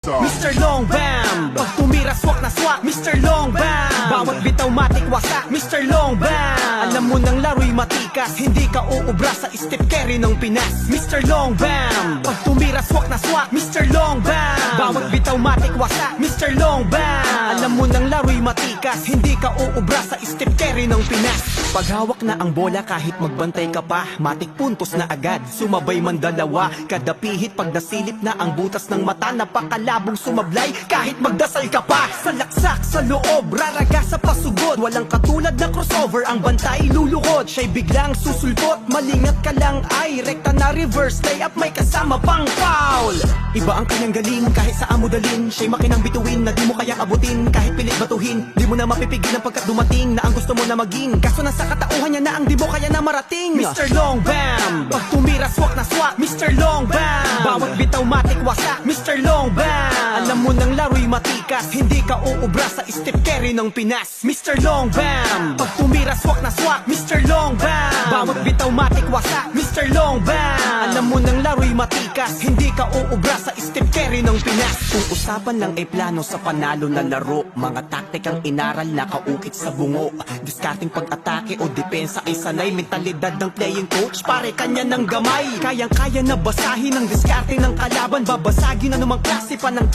Mr. Long Bam, pag tumira swak na swak, Mr. Long Bam, bawat bitaw matik wasak, Mr. Long Bam, alam mo nang laro'y matikas, hindi ka uubra sa step carry ng Pinas, Mr. Long Bam, pag tumira swak na swak, Mr. Long Bam, bawat bitaw matik wasak, Mr. Long Bam, alam mo nang laro'y matikas, hindi ka uubra sa step carry ng Pinas. Pag hawak na ang bola kahit magbantay ka pa, matik puntos na agad, sumabay man dalawa, kada pihit pag nasilip na ang butas ng mata, napakalabong sumablay kahit magdasal ka pa. Sa laksak sa loob, raraga sa pasugod, walang katulad na crossover, ang bantay luluhod, siya'y biglang susulpot, malingat ka lang ay rekta na reverse layup, may kasama pang foul. Iba ang kanyang galing kahit sa amo dalin, siya'y makinang bituin na di mo kayang abutin, kahit pilit batuhin, di mo na mapipigilan pagkat dumating na ang gusto mo na maging, kaso nasa katauhan niya na ang di mo kaya na marating. Mr. Long Bam, pag tumira swak na swak, Mr. Long Bam, bawat bitaw matik wasak, Mr. Long Bam, alam mo nang laro'y matikas, hindi ka uubra sa step carry ng Pinas, Mr. Long Bam, pag tumira swak na swak, Mr. Long Bam, bawat bitaw matik wasak, Mr. Long Bam, alam mo nang laro'y matikas, hindi ka uubra sa step carry ng Pinas. Kung usapan lang ay plano sa panalo na laro, mga taktikang inaral na kaukit sa bungo, discarding pag-atake o depensa ay sanay, mentalidad ng playing coach pare kanya ng gamay, kayang-kaya na basahin ang diskarte ng kalaban, babasagin na numang klase pa ng